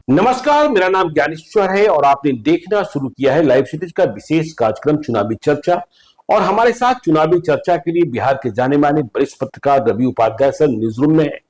नमस्कार, मेरा नाम ज्ञानेश्वर है और आपने देखना शुरू किया है लाइव सिटीज का विशेष कार्यक्रम चुनावी चर्चा। और हमारे साथ चुनावी चर्चा के लिए बिहार के जाने माने वरिष्ठ पत्रकार Ravi Upadhyay sir news room में है।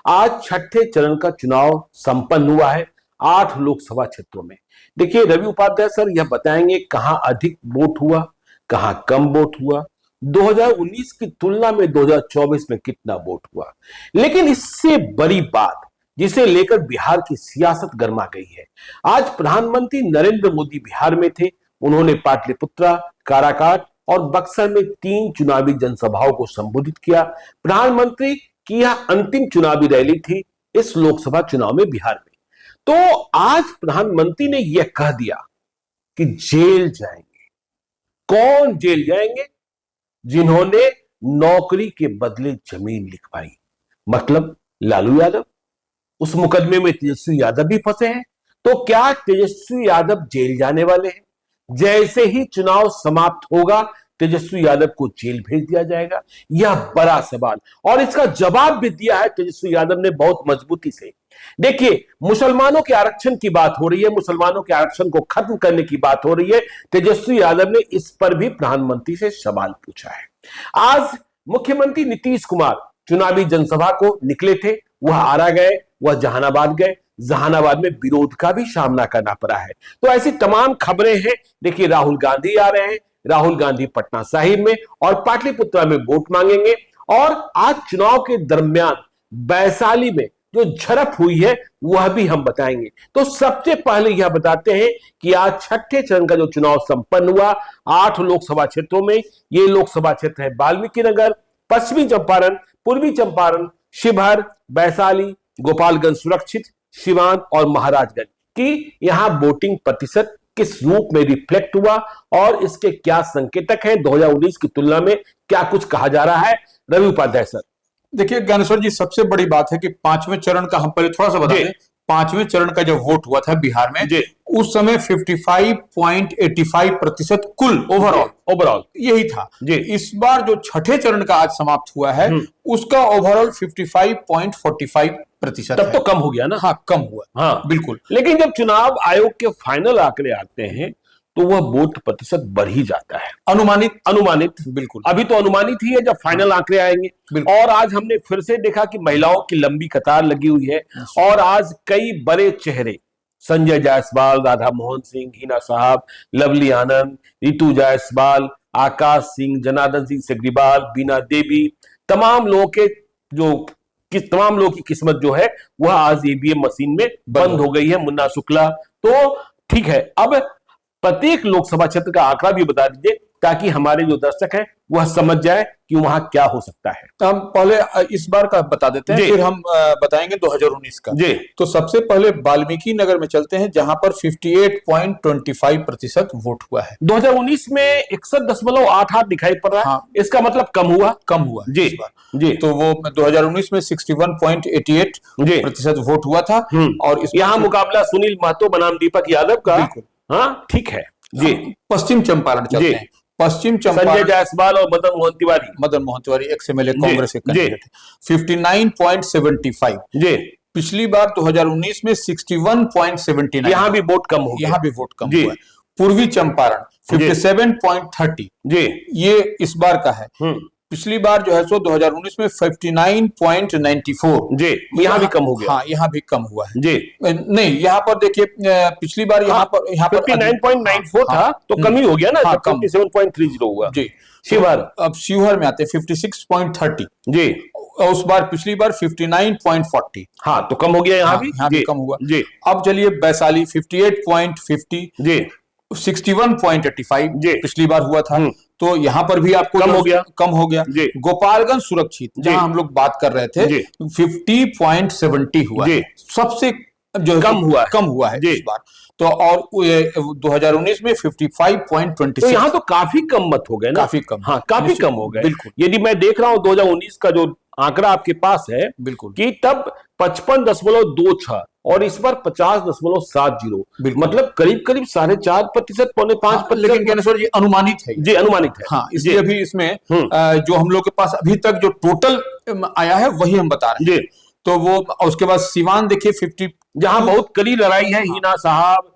आज छठे चरण का चुनाव संपन्न हुआ है 8 लोकसभा क्षेत्रों में। देखिए रवि उपाध्याय सर यह बताएंगे कहां अधिक वोट हुआ, कहां कम वोट हुआ, 2019 की तुलना में 2024 में कितना वोट हुआ। लेकिन इससे बड़ी बात जिसे लेकर बिहार की सियासत गर्मा गई है, आज प्रधानमंत्री नरेंद्र मोदी बिहार में थे। उन्होंने पाटलिपुत्रा, काराकाट और बक्सर में 3 चुनावी जनसभाओं को संबोधित किया। प्रधानमंत्री की यह अंतिम चुनावी रैली थी इस लोकसभा चुनाव में बिहार में। तो आज प्रधानमंत्री ने यह कह दिया कि जेल जाएंगे। कौन जेल जाएंगे? जिन्होंने नौकरी के बदले जमीन लिखवाई, मतलब लालू यादव। उस मुकदमे में तेजस्वी यादव भी फंसे हैं। तो क्या तेजस्वी यादव जेल जाने वाले हैं? जैसे ही चुनाव समाप्त होगा तेजस्वी यादव को जेल भेज दिया जाएगा? यह बड़ा सवाल, और इसका जवाब भी दिया है तेजस्वी यादव ने बहुत मजबूती से। देखिए, मुसलमानों के आरक्षण की बात हो रही है, मुसलमानों के आरक्षण को खत्म करने की बात हो रही है। तेजस्वी यादव ने इस पर भी प्रधानमंत्री से सवाल पूछा है। आज मुख्यमंत्री नीतीश कुमार चुनावी जनसभा को निकले थे। वह आरा गए, वह जहानाबाद गए। जहानाबाद में विरोध का भी सामना करना पड़ा है। तो ऐसी तमाम खबरें हैं। देखिए, राहुल गांधी आ रहे हैं। राहुल गांधी पटना साहिब में और पाटलिपुत्रा में वोट मांगेंगे। और आज चुनाव के दरमियान वैशाली में जो झड़प हुई है वह भी हम बताएंगे। तो सबसे पहले यह बताते हैं कि आज छठे चरण का जो चुनाव संपन्न हुआ 8 लोकसभा क्षेत्रों में। ये लोकसभा क्षेत्र है वाल्मीकि नगर, पश्चिमी चंपारण, पूर्वी चंपारण, शिवहर, वैशाली, गोपालगंज सुरक्षित, सिवान और महाराजगंज की। यहां वोटिंग प्रतिशत किस रूप में रिफ्लेक्ट हुआ और इसके क्या संकेतक हैं? 2019 की तुलना में क्या कुछ कहा जा रहा है? रवि उपाध्याय सर। देखिए ज्ञानेश्वर जी, सबसे बड़ी बात है कि 5वें चरण का हम पहले थोड़ा सा बता दें। 5वें चरण का जो वोट हुआ था बिहार में, उस समय 55.85% कुल ओवरऑल यही था। इस बार जो छठे चरण का आज समाप्त हुआ है उसका ओवरऑल 55.45%। तब तो कम हो गया ना? हाँ, कम हुआ। हाँ बिल्कुल। लेकिन जब चुनाव आयोग के फाइनल आंकड़े आते हैं तो वह वोट प्रतिशत बढ़ ही जाता है। अनुमानित बिल्कुल। अभी तो अनुमानित ही है, जब फाइनल आंकड़े आएंगे। और आज हमने फिर से देखा कि महिलाओं की लंबी कतार लगी हुई है। और आज कई बड़े चेहरे, संजय जायसवाल, राधा मोहन सिंह, हिना साहब, लवली आनंद, रितु जायसवाल, आकाश सिंह, जनार्दन सिंह सिग्रीवाल, बीना देवी, तमाम लोगों की किस्मत जो है वह आज ईवीएम मशीन में बंद हो गई है। मुन्ना शुक्ला। तो ठीक है, अब प्रत्येक लोकसभा क्षेत्र का आंकड़ा भी बता दीजिए ताकि हमारे जो दर्शक हैं वह समझ जाए कि वहां क्या हो सकता है। हम पहले इस बार का बता देते हैं, फिर हम बताएंगे 2019 का। तो सबसे पहले वाल्मीकि नगर में चलते हैं, जहां पर 58.25% वोट हुआ है। 2019 में 61.88 दिखाई पड़ रहा है। हाँ। इसका मतलब कम हुआ जी इस बार। तो वो 2019 में 61.88% वोट हुआ था। और यहाँ मुकाबला सुनील महतो बनाम दीपक यादव का। हाँ ठीक है जी। पश्चिम चंपारण चलते हैं। पश्चिम चंपारण संजय जायसवाल और मदन मोहन तिवारी एक्स एमएलए कांग्रेस के कैंडिडेट, 59.75। पिछली बार 2019 में 61.79। यहाँ भी वोट कम हो गया। हुआ। पूर्वी चंपारण 57.30। ये इस बार का है। पिछली बार जो है सो 2019 में 59.94। यहाँ भी कम हो गया। हाँ, यहाँ भी कम हुआ है। नहीं, यहाँ पर देखिए, पिछली बार यहाँ पर 59.94 था तो कम ही हो गया ना। 57.30 हुआ। शिवहर, अब शिवहर में आते 56.30। उस बार पिछली बार 59.40। हाँ, तो कम हो गया। यहाँ भी कम हुआ। अब चलिए वैशाली 58.50। 61.85 पिछली बार हुआ था। तो यहाँ पर भी आपको कम हो गया। गोपालगंज सुरक्षित, जहां हम लोग बात कर रहे थे, 50.70 हुआ। सबसे जो कम हुआ है इस बार। तो और 2019 में 55.26। तो यहाँ तो काफी कम मत हो गए ना। काफी कम। हाँ, काफी कम हो गए। बिल्कुल। यदि मैं देख रहा हूँ 2019 का जो आंकड़ा आपके पास है, बिल्कुल, कि तब 55.26 और इस बार 50.70। मतलब करीब 4.5%, 5.5%। लेकिन ज्ञानेश्वर जी अनुमानित है। अनुमानित है। हाँ, इसलिए अभी इसमें जो हम लोग के पास अभी तक जो टोटल आया है वही हम बता रहे हैं। तो वो उसके बाद सिवान देखिए 50, जहां बहुत कड़ी लड़ाई है, हिना साहब,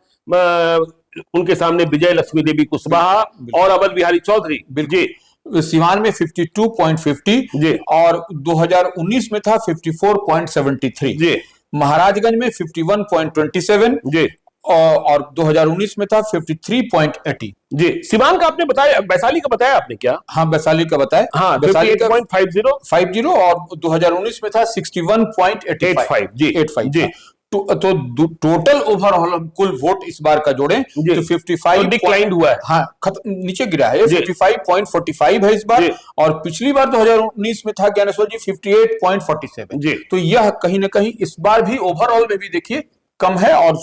उनके सामने विजय लक्ष्मी देवी कुशवाहा और अवध बिहारी चौधरी। बिल्कुल, सिवान में 52.50 और 2019 में था 54.73। महाराजगंज में 51.27 और 2019 में था 53.80। जी, सिवान का आपने बताया, वैशाली का बताया आपने क्या? हाँ, वैशाली का बताया। हाँ, वैशाली का 50 और 2019 में था 61.85 जी 85 जी। तो टोटल ओवरऑल कुल वोट इस बार का जोड़ें तो 55 डिक्लाइन हुआ है। हाँ, नीचे गिरा है, 55.45 है इस बार। और पिछली बार 2019 में था ज्ञानेश्वर जी 58.47। तो यह कहीं ना कहीं इस बार भी ओवरऑल में भी देखिए कम है। और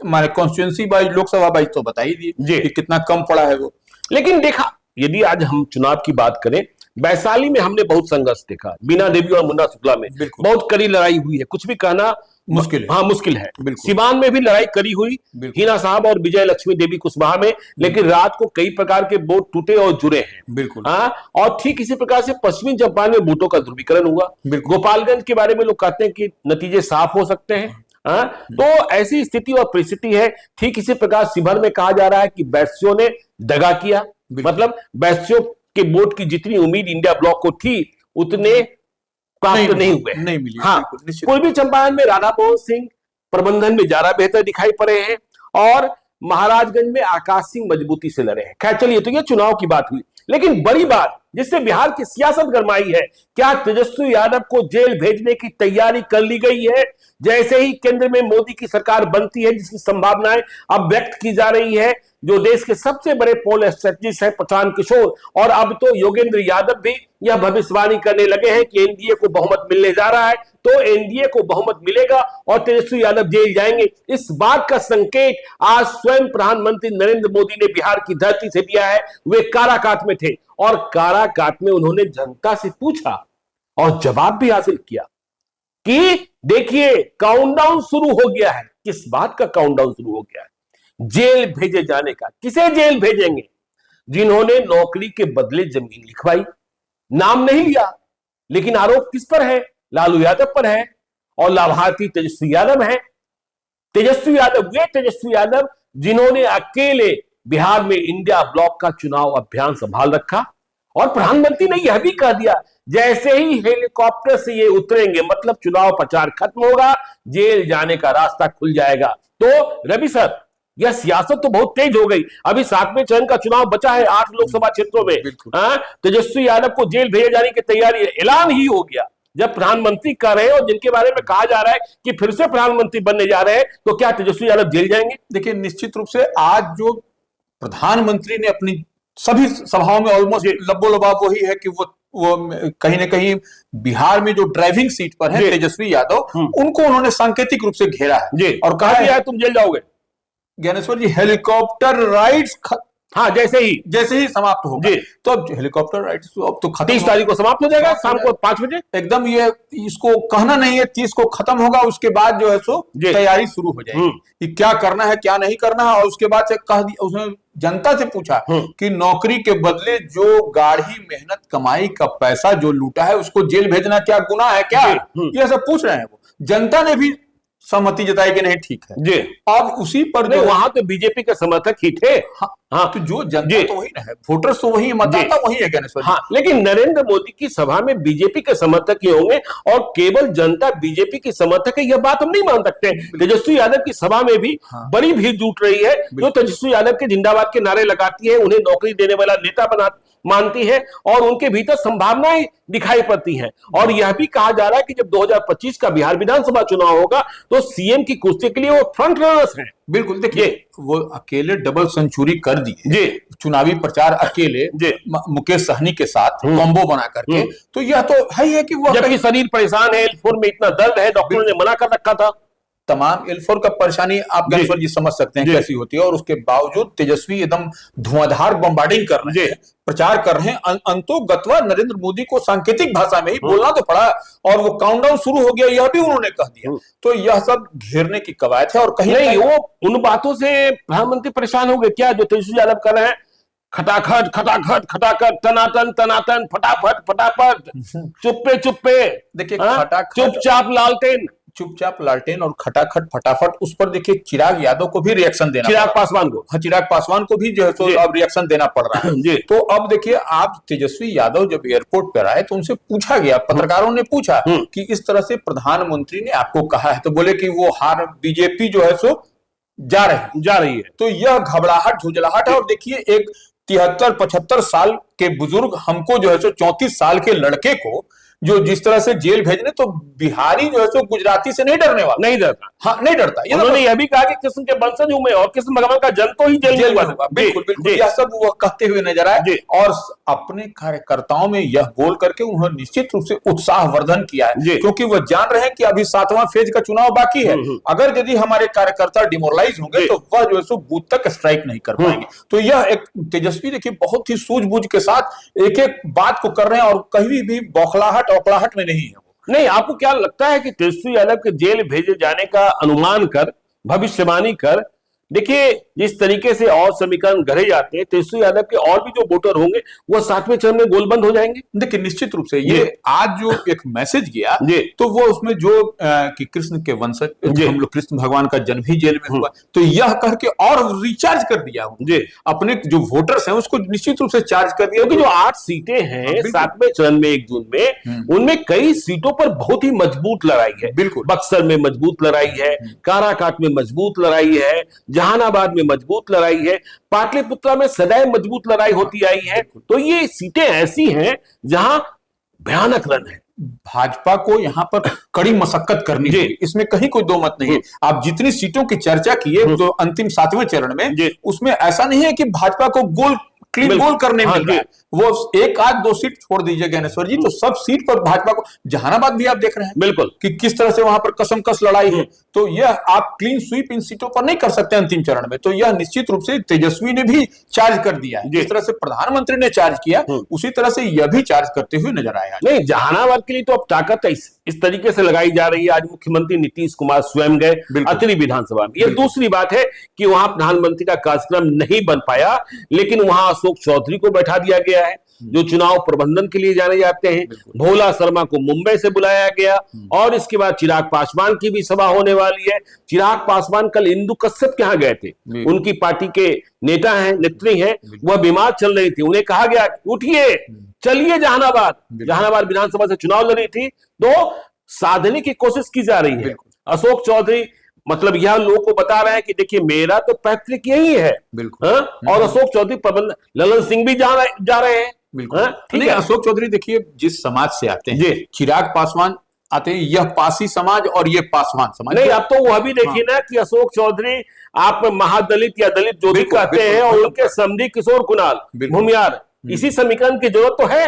हमारे कॉन्स्टिट्यूएंसी वाइज, लोकसभा वाइज तो बता ही दिए कि कितना कम पड़ा है वो। लेकिन देखा, यदि आज हम चुनाव की बात करें, वैशाली में हमने बहुत संघर्ष देखा, बीना देवी और मुन्ना शुक्ला में बहुत कड़ी लड़ाई हुई है, कुछ भी कहना मुश्किल है। हाँ, मुश्किल है। सिवान में भी लड़ाई कड़ी हुई, हिना साहब और विजय लक्ष्मी देवी कुशवाहा में, लेकिन रात को कई प्रकार के वोट टूटे और जुड़े हैं। बिल्कुल। हाँ, और ठीक इसी प्रकार से पश्चिमी चंपारण में वोटों का ध्रुवीकरण हुआ। गोपालगंज के बारे में लोग कहते हैं कि नतीजे साफ हो सकते हैं। हाँ, तो ऐसी स्थिति और परिस्थिति है। ठीक इसी प्रकार शिवहर में कहा जा रहा है कि बैसियों ने दगा किया, मतलब बैसियों के वोट की जितनी उम्मीद इंडिया ब्लॉक को थी उतने प्राप्त नहीं हुए, नहीं मिली। हाँ, पूर्वी चंपारण में राधा मोहन सिंह प्रबंधन में ज्यादा बेहतर दिखाई पड़े हैं और महाराजगंज में आकाश सिंह मजबूती से लड़े हैं। खैर चलिए, तो ये चुनाव की बात हुई, लेकिन बड़ी बात जिससे बिहार की सियासत गरमाई है, क्या तेजस्वी यादव को जेल भेजने की तैयारी कर ली गई है? जैसे ही केंद्र में मोदी की सरकार बनती है, जिसकी संभावनाएं अब व्यक्त की जा रही है, जो देश के सबसे बड़े पोल स्ट्रेटजिस्ट है प्रशांत किशोर, और अब तो योगेंद्र यादव भी यह भविष्यवाणी करने लगे हैं कि एनडीए को बहुमत मिलने जा रहा है, तो एनडीए को बहुमत मिलेगा और तेजस्वी यादव जेल जाएंगे। इस बात का संकेत आज स्वयं प्रधानमंत्री नरेंद्र मोदी ने बिहार की धरती से दिया है। वे काराकाट में थे और काराकाट में उन्होंने जनता से पूछा और जवाब भी हासिल किया कि देखिए, काउंटडाउन शुरू हो गया है। किस बात का काउंटडाउन शुरू हो गया है? जेल भेजे जाने का। किसे जेल भेजेंगे? जिन्होंने नौकरी के बदले जमीन लिखवाई, नाम नहीं लिया, लेकिन आरोप किस पर है? लालू यादव पर है, और लाभार्थी तेजस्वी यादव है। तेजस्वी यादव, वे तेजस्वी यादव जिन्होंने अकेले बिहार में इंडिया ब्लॉक का चुनाव अभियान संभाल रखा, और प्रधानमंत्री ने यह भी कह दिया जैसे ही हेलीकॉप्टर से ये उतरेंगे मतलब चुनाव प्रचार खत्म होगा, जेल जाने का रास्ता खुल जाएगा। तो रवि सर, यह सियासत तो बहुत तेज हो गई। अभी 7वें चरण का चुनाव बचा है 8 लोकसभा क्षेत्रों में। तेजस्वी यादव को जेल भेजे जाने की तैयारी, ऐलान ही हो गया। जब प्रधानमंत्री कर रहे हैं और जिनके बारे में कहा जा रहा है कि फिर से प्रधानमंत्री बनने जा रहे हैं, तो क्या तेजस्वी यादव जेल जाएंगे? देखिए, निश्चित रूप से आज जो प्रधानमंत्री ने अपनी सभी सभाओं में ऑलमोस्ट लब्बो-लबाब वही है कि वो कहीं ना कहीं बिहार में जो ड्राइविंग सीट पर है तेजस्वी यादव, उनको उन्होंने सांकेतिक रूप से घेरा है और कहा है तुम जेल जाओगे। ज्ञानेश्वर जी, हेलीकॉप्टर राइड्स हाँ, जैसे ही समाप्त होगा, तो अब हेलीकॉप्टर राइड्स अब तो खत्म, 30 तारीख को समाप्त हो जाएगा, शाम को 5 बजे एकदम। ये इसको कहना नहीं है, 30 को खत्म होगा, उसके बाद जो है सो तैयारी शुरू हो जाएगी कि क्या करना है क्या नहीं करना है। और उसके बाद से कह दिया, उसने जनता से पूछा कि नौकरी के बदले जो गाढ़ी मेहनत कमाई का पैसा जो लूटा है उसको जेल भेजना क्या गुनाह है क्या? ये सब पूछ रहे हैं वो। जनता ने भी सहमति जताई कि नहीं, ठीक है जी। अब उसी पर वहां तो बीजेपी के समर्थक ही थे। हाँ, तो जो जनता तो वही है, वोटर्स तो वही, मतदाता वही है ज्ञानेश्वर। हाँ, लेकिन नरेंद्र मोदी की सभा में बीजेपी के समर्थक ही होंगे और केवल जनता बीजेपी की समर्थक है, यह बात हम नहीं मान सकते। तेजस्वी यादव की सभा में भी बड़ी भीड़ जुट रही है, जो तेजस्वी यादव के जिंदाबाद के नारे लगाती है, उन्हें नौकरी देने वाला नेता मानती है और उनके भीतर संभावनाएं दिखाई पड़ती हैं। और यह भी कहा जा रहा है कि जब 2025 का बिहार विधानसभा चुनाव होगा तो सीएम की कुर्सी के लिए वो फ्रंट रनर्स हैं। बिल्कुल, देखिए वो अकेले डबल सेंचुरी कर दिए चुनावी प्रचार अकेले मुकेश सहनी के साथ कॉम्बो बना करके, तो यह तो है कि वो, जबकि शरीर परेशान है, L4 में इतना दर्द है, डॉक्टरों ने मना कर रखा था। तमाम L4 का परेशानी आप ज्ञानेश्वर जी समझ सकते हैं कैसी होती है, और उसके बावजूद तेजस्वी एकदम धुआंधार बम्बार्डिंग कर रहे हैं, प्रचार कर रहे हैं। अंतोगत्वा नरेंद्र मोदी को सांकेतिक भाषा में ही बोलना तो पड़ा, और वो काउंटडाउन शुरू हो गया यह भी उन्होंने कह दिया। तो यह सब घेरने की कवायद है, और कहीं नहीं वो उन बातों से प्रधानमंत्री परेशान हो गए क्या जो तेजस्वी यादव कर रहे हैं? खटाखट खटाखट खटाखट, तनातन तनातन, फटाफट फटाफट, चुप्पे चुप्पे, देखिए चुपचाप लालटेन और खटाखट फटाफट, उस पर देखिए चिराग यादव को भी रिएक्शन देना, चिराग पासवान को, हाँ चिराग पासवान को भी जो है सो अब रिएक्शन देना पड़ रहा है जी। तो अब देखिए, आप तेजस्वी यादव जब एयरपोर्ट पर आए तो उनसे पूछा गया, पत्रकारों ने पूछा कि इस तरह से प्रधानमंत्री ने आपको कहा है, तो बोले कि वो हार बीजेपी जो है सो जा रही है। तो यह घबराहट झुंझलाहट है। और देखिए, एक 73-75 साल के बुजुर्ग हमको जो है सो 34 साल के लड़के को जो जिस तरह से जेल भेजने, तो बिहारी जो है सो गुजराती से नहीं डरने वाला, नहीं डरता, हाँ नहीं डरता। उन्होंने यह भी कहा कि कृष्ण के वंशज हूं मैं, और कृष्ण भगवान का जन्म तो ही जेल में हुआ था। बिल्कुल बिल्कुल, यह सब वो कहते हुए नजर आए और अपने कार्यकर्ताओं में यह बोल करके उन्होंने निश्चित रूप से उत्साहवर्धन किया है, क्योंकि वो जान रहे हैं कि अभी 7वां फेज का चुनाव बाकी है। अगर यदि हमारे कार्यकर्ता डिमोरलाइज होंगे तो वह जो है सो बूथ तक स्ट्राइक नहीं कर पाएंगे। तो यह एक तेजस्वी देखिए बहुत ही सूझबूझ के साथ एक एक बात को कर रहे हैं, और कहीं भी बौखलाहट औखलाहट में नहीं है। नहीं, आपको क्या लगता है कि तेजस्वी यादव के जेल भेजे जाने का अनुमान कर, भविष्यवाणी कर, देखिए जिस तरीके से और समीकरण गढ़े जाते हैं, तेजस्वी यादव के और भी जो वोटर होंगे वो 7वें चरण में गोलबंद हो जाएंगे। देखिए निश्चित रूप से ये आज जो एक मैसेज गया तो वो उसमें जो कि कृष्ण के वंशज, हम लोग कृष्ण भगवान का जन्म ही जेल में हुआ, तो यह कह के और रिचार्ज कर दिया अपने जो वोटर्स हैं उसको निश्चित रूप से चार्ज कर दिया। क्योंकि जो 8 सीटें हैं 7वें चरण में 1 जून में, उनमें कई सीटों पर बहुत ही मजबूत लड़ाई है। बिल्कुल, बक्सर में मजबूत लड़ाई है, काराकाट में मजबूत लड़ाई है, जहानाबाद में मजबूत लड़ाई है, पाटलिपुत्रा में सदैव मजबूत लड़ाई होती आई है। तो ये सीटें ऐसी हैं जहां भयानक रण है। भाजपा को यहां पर कड़ी मशक्कत करनी है, इसमें कहीं कोई दो मत नहीं है। आप जितनी सीटों की चर्चा किए तो अंतिम 7वें चरण में, उसमें ऐसा नहीं है कि भाजपा को क्लीन गोल करने मिल रहा है। वो 1-2 सीट छोड़ दीजिए ज्ञानेश्वर जी, तो सब सीट पर भाजपा को, जहानाबाद भी आप देख रहे हैं बिल्कुल कि किस तरह से वहां पर कसमकस लड़ाई है। तो यह आप क्लीन स्वीप इन सीटों पर नहीं कर सकते अंतिम चरण में। तो यह निश्चित रूप से तेजस्वी ने भी चार्ज कर दिया है, जिस तरह से प्रधानमंत्री ने चार्ज किया उसी तरह से यह भी चार्ज करते हुए नजर आया। नहीं, जहानाबाद के लिए तो अब ताकत इस तरीके से लगाई जा रही है। आज मुख्यमंत्री नीतीश कुमार स्वयं गए अतरी विधानसभा में। यह दूसरी बात है कि वहां प्रधानमंत्री का कार्यक्रम नहीं बन पाया, लेकिन वहां अशोक चौधरी को बैठा दिया गया है जो चुनाव प्रबंधन के लिए जाने जाते हैं। भोला शर्मा को मुंबई से बुलाया गया, और इसके बाद चिराग पासवान की भी सभा होने वाली है। चिराग पासवान कल इंदु कश्यप के यहां गए थे, उनकी पार्टी के नेता हैं, नेत्री हैं, वह बीमार चल रही थी। उन्हें कहा गया उठिए चलिए जहानाबाद विधानसभा से चुनाव लड़ी थी, तो साधने की कोशिश की जा रही है। अशोक चौधरी मतलब यह लोगों को बता रहे हैं कि देखिए मेरा तो पैतृक यही है। और अशोक चौधरी प्रबंधन, ललन सिंह भी जा रहे हैं। ठीक है, अशोक चौधरी देखिए जिस समाज से आते हैं, चिराग पासवान आते हैं, यह पासी समाज और ये पासवान समाज। नहीं, अब तो वह भी देखिए ना कि अशोक चौधरी आप महादलित या दलित जो भी कहते हैं, और उनके समधी किशोर कुणाल भूमियार, इसी समीकरण की जरूरत तो है।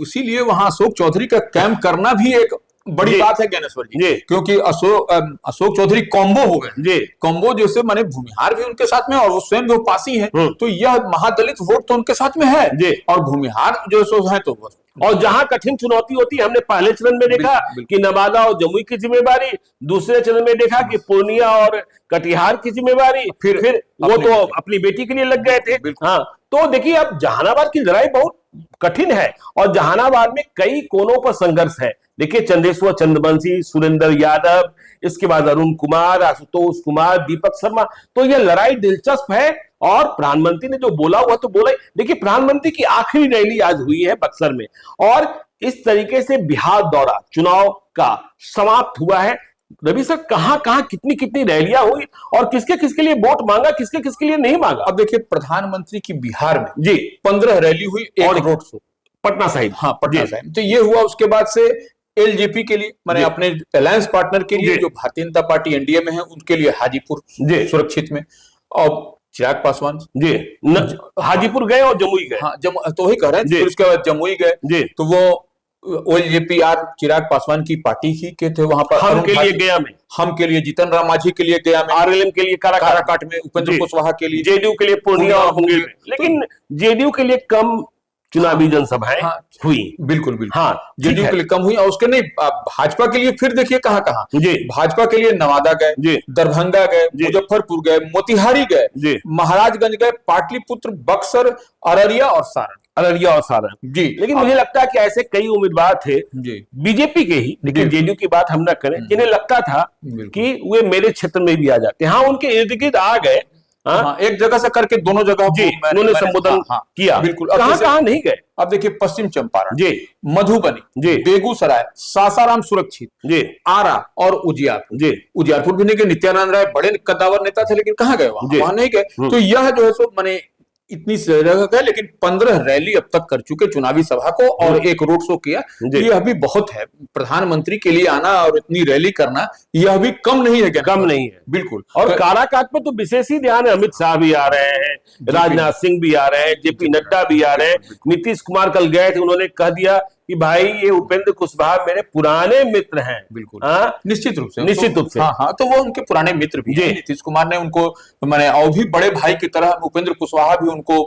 इसीलिए वहां अशोक चौधरी का कैंप करना भी एक बड़ी बात है ज्ञानेश्वर जी, क्योंकि अशोक चौधरी कॉम्बो हो गए। कॉम्बो जैसे माने भूमिहार भी उनके साथ में और वो स्वयं जो पासी हैं, तो यह महादलित वोट तो उनके साथ में है, और भूमिहार जो सो है तो और जहां कठिन चुनौती होती है, हमने पहले चरण में देखा कि नवादा और जमुई की जिम्मेवारी, दूसरे चरण में देखा कि पूर्णिया और कटिहार की जिम्मेवारी, फिर वो तो अपनी बेटी के लिए लग गए थे। हाँ, तो देखिए अब जहानाबाद की लड़ाई बहुत कठिन है, और जहानाबाद में कई कोनों पर संघर्ष है। देखिए चंदेश्वर चंद्रवंशी, सुरेंद्र यादव, इसके बाद अरुण कुमार, आशुतोष कुमार, दीपक शर्मा, तो यह लड़ाई दिलचस्प है। और प्रधानमंत्री ने जो बोला हुआ तो बोला। देखिए प्रधानमंत्री की आखिरी रैली आज हुई है बक्सर में, और इस तरीके से बिहार दौरा चुनाव का समाप्त हुआ है। रवि सर, कहां कहां कितनी कितनी रैलियां हुई और किसके किसके लिए वोट मांगा, किसके किसके लिए नहीं मांगा? अब देखिए प्रधानमंत्री की बिहार में 15 रैली हुई, एक रोड शो पटना साहिब। हाँ, पटना साहिब। तो ये हुआ, उसके बाद से एलजेपी के लिए, मैंने अपने अलायंस पार्टनर के लिए जो भारतीय जनता पार्टी एनडीए में है उनके लिए हाजीपुर सुरक्षित में, और चिराग पासवान हाजीपुर गए और जमुई गए। हाँ, तो वही कह रहे हैं। फिर उसके बाद जमुई गए, तो वो एलजेपीआर चिराग पासवान की पार्टी ही के थे वहां पर। हम के लिए गया में, हम के लिए जीतन राम मांझी के लिए गया में, आरएलएम के लिए काराकाट में, उपेंद्र कुशवाहा के लिए, जेडीयू के लिए पूर्णिया और मुंगेर में। लेकिन जेडीयू के लिए कम चुनावी जनसभाएं हुई। बिल्कुल बिल्कुल। हाँ, जदयू के लिए कम हुई और उसके नहीं, भाजपा के लिए फिर देखिए कहां कहां जी, भाजपा के लिए नवादा गए, दरभंगा गए, मुजफ्फरपुर गए, मोतिहारी गए, महाराजगंज गए, पाटलिपुत्र, बक्सर, अररिया और सारण जी। लेकिन मुझे लगता है कि ऐसे कई उम्मीदवार थे बीजेपी के ही, लेकिन जेडीयू की बात हम ना करें, जिन्हें लगता था कि वे मेरे क्षेत्र में भी आ जाते। हाँ, उनके इर्द गिर्द आ गए, एक जगह से करके दोनों जगह उन्होंने संबोधन किया। बिल्कुल। कहां नहीं गए? अब देखिए पश्चिम चंपारण जी, मधुबनी, बेगूसराय, सासाराम सुरक्षित जी, आरा और उजियारपुर भी नहीं गए। नित्यानंद राय बड़े कद्दावर नेता थे, लेकिन कहां गए? वहां नहीं गए। तो यह जो है सो माने इतनी जगह गए, लेकिन 15 रैली अब तक कर चुके चुनावी सभा को और एक रोड शो किया। यह भी बहुत है, प्रधानमंत्री के लिए आना और इतनी रैली करना यह भी कम नहीं है। कम नहीं है, बिल्कुल। और काराकाट में तो विशेष ही ध्यान है। अमित शाह भी आ रहे हैं, राजनाथ सिंह भी आ रहे हैं, जेपी नड्डा भी आ रहे हैं, नीतीश कुमार कल गए थे, उन्होंने कह दिया कि भाई ये उपेंद्र कुशवाहा मेरे पुराने मित्र हैं। बिल्कुल, निश्चित रूप से। हाँ, तो वो उनके पुराने मित्र भी हैं। नीतीश कुमार ने उनको माने और भी बड़े भाई की तरह उपेंद्र कुशवाहा भी उनको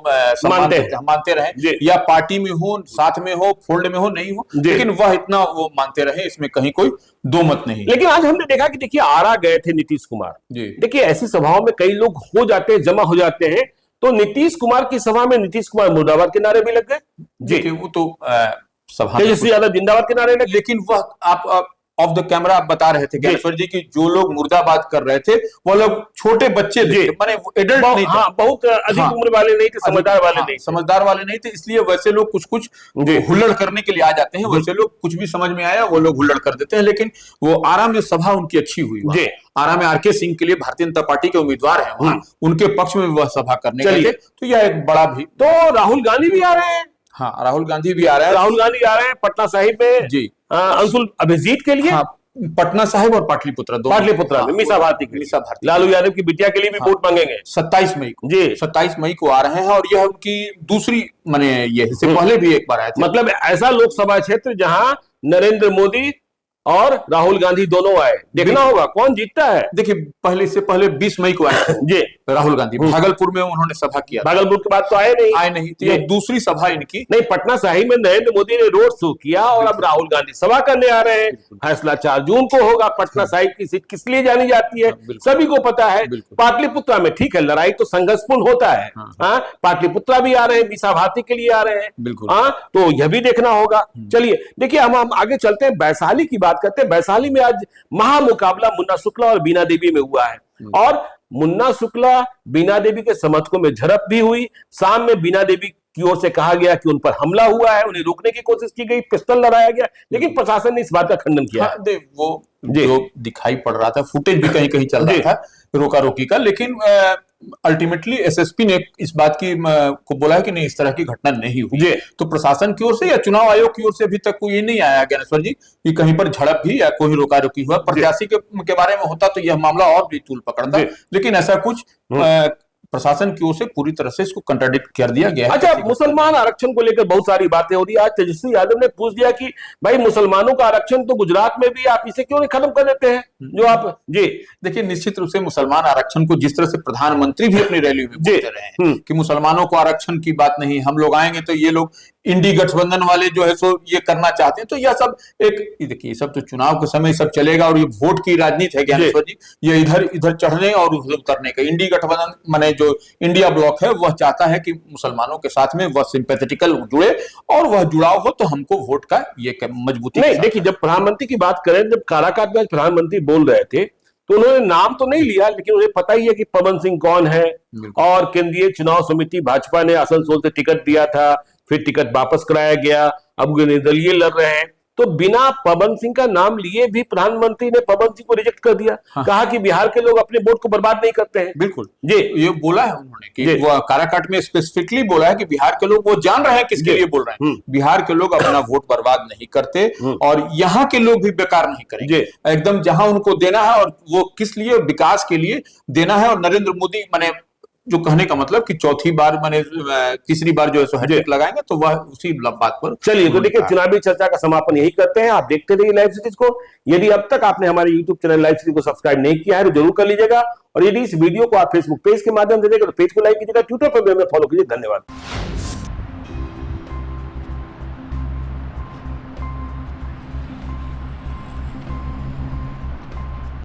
मानते रहे, या पार्टी में हो, साथ में हो, फोल्ड में हो, नहीं हो, लेकिन वह इतना वो मानते रहे, इसमें कहीं कोई दो मत नहीं। लेकिन आज हमने देखा कि देखिए आरा गए थे नीतीश कुमार, देखिए ऐसी सभाओं में कई लोग हो जाते हैं, जमा हो जाते हैं, तो नीतीश कुमार की सभा में नीतीश कुमार मुर्दाबाद के नारे भी लग गए जी। वो तो तेजस्वी यादव जिंदाबाद के नारे लगे, लेकिन वह आप ऑफ द कैमरा आप बता रहे थे ज्ञानेश्वर जी की जो लोग मुर्दाबाद कर रहे थे वो लोग छोटे बच्चे थे, माने एडल्ट नहीं थे, बहुत अधिक उम्र वाले नहीं थे, समझदार वाले नहीं थे, इसलिए वैसे लोग कुछ हुल्लड़ करने के लिए आ जाते हैं। वैसे लोग कुछ भी समझ में आया वो लोग हुल्लड़ कर देते हैं। लेकिन वो आरा में सभा उनकी अच्छी हुई। आरा में आरके सिंह के लिए भारतीय जनता पार्टी के उम्मीदवार हैं, वहां उनके पक्ष में वह सभा करने गए थे, तो यह एक बड़ा भी। तो राहुल गांधी भी आ रहे हैं। हाँ, राहुल गांधी भी आ रहे हैं। राहुल गांधी आ रहे हैं पटना साहिब में जी, अंशुल अभिजीत के लिए। पटना साहिब और पाटलिपुत्र में मीसा भारती लालू यादव की बिटिया के लिए भी वोट मांगेंगे 27 मई को जी, 27 मई को आ रहे हैं। और यह उनकी दूसरी माने ये इससे पहले भी एक बार आए थे। मतलब ऐसा लोकसभा क्षेत्र जहां नरेंद्र मोदी और राहुल गांधी दोनों आए, देखना होगा कौन जीतता है। देखिए पहले से पहले 20 मई को आए जी राहुल गांधी, भागलपुर में उन्होंने सभा किया। भागलपुर के बाद तो आए नहीं। तो ये दूसरी सभा इनकी नहीं, पटना साहिब में नरेंद्र मोदी ने रोड शो किया और अब राहुल गांधी सभा करने आ रहे हैं। फैसला 4 जून को होगा। पटना साहिब की सीट किस लिए जानी जाती है सभी को पता है। पाटलिपुत्रा में ठीक है, लड़ाई तो संघर्षपूर्ण होता है। पाटलिपुत्रा भी आ रहे हैं, मीसा भारती के लिए आ रहे हैं, तो यह भी देखना होगा। चलिए देखिए हम आगे चलते हैं, वैशाली की बात करते हैं। वैशाली में आज महामुकाबला मुन्ना शुक्ला और बीना देवी में हुआ है, और मुन्ना शुक्ला बीना देवी के समर्थकों में झड़प भी हुई। शाम में बीना देवी की ओर से कहा गया कि उन पर हमला हुआ है, उन्हें रोकने की कोशिश की गई, पिस्टल लड़ाया गया, लेकिन प्रशासन ने इस बात का खंडन किया। वो जो दिखाई पड़ रहा था, फुटेज भी कहीं कहीं चल रहा था रोका रोकी का, लेकिन अल्टीमेटली एसएसपी ने इस बात की को बोला है कि नहीं, इस तरह की घटना नहीं हुई। तो प्रशासन की ओर से या चुनाव आयोग की ओर से अभी तक कोई ये नहीं आया ज्ञानेश्वर जी कि कहीं पर झड़प भी या कोई रोका रोकी हुआ। प्रत्याशी के बारे में होता तो यह मामला और भी तूल पकड़ता, लेकिन ऐसा कुछ प्रशासन की ओर से पूरी तरह से इसको कंट्राडिक्ट कर दिया गया है। अच्छा, मुसलमान आरक्षण को लेकर बहुत सारी बातें हो रही है। आज तेजस्वी यादव ने पूछ दिया कि भाई मुसलमानों का आरक्षण तो गुजरात में भी, आप इसे क्यों नहीं खत्म कर देते हैं? जो आप जी देखिए, निश्चित रूप से मुसलमान आरक्षण को जिस तरह से प्रधानमंत्री भी अपनी रैली में बोलते रहे हैं कि मुसलमानों को आरक्षण की बात नहीं, हम लोग आएंगे तो ये लोग इंडी गठबंधन वाले जो है सो ये करना चाहते हैं, तो यह सब देखिए सब तो चुनाव के समय सब चलेगा और ये वोट की राजनीति है ज्ञानेश्वर जी। ये इधर चढ़ने और उधर उतरने का। इंडी गठबंधन माने जो इंडिया ब्लॉक है वह चाहता है कि मुसलमानों के साथ में वह सिंपैथेटिकल जुड़े और वह जुड़ाव हो तो हमको वोट का ये मजबूती। नहीं देखिए, जब प्रधानमंत्री की बात करें, जब काराकाट में प्रधानमंत्री बोल रहे थे तो उन्होंने नाम तो नहीं लिया, लेकिन उन्हें पता ही है कि पवन सिंह कौन है, और केंद्रीय चुनाव समिति भाजपा ने आसनसोल से टिकट दिया था, फिर टिकट वापस कराया गया, अब निर्दलीय लड़ रहे हैं। तो बिना पवन सिंह का नाम लिए भी प्रधानमंत्री ने पवन सिंह को रिजेक्ट कर दिया। कहा कि बिहार के लोग अपने वोट को बर्बाद नहीं करते हैं। बिल्कुल जी, ये बोला है उन्होंने कि वो काराकाट में स्पेसिफिकली बोला है कि बिहार के लोग वो जान रहे हैं किसके लिए बोल रहे हैं। बिहार के लोग अपना वोट बर्बाद नहीं करते और यहाँ के लोग भी बेकार नहीं करेंगे। एकदम जहां उनको देना है और वो किस लिए, विकास के लिए देना है। और नरेंद्र मोदी माने जो कहने का मतलब कि चौथी बार माने तीसरी बार जो है सो हैट्रिक लगाएंगे, तो वह उसी बात पर। चलिए तो देखिए, चुनावी चर्चा का समापन यही करते हैं। आप देखते रहिए लाइव सिटीज को। यदि अब तक आपने हमारे यूट्यूब चैनल लाइव सिटीज को सब्सक्राइब नहीं किया है तो जरूर कर लीजिएगा, और यदि इस वीडियो को आप फेसबुक पेज के माध्यम से देखें तो पेज को लाइक कीजिएगा, ट्विटर पर भी हमें फॉलो कीजिए। धन्यवाद।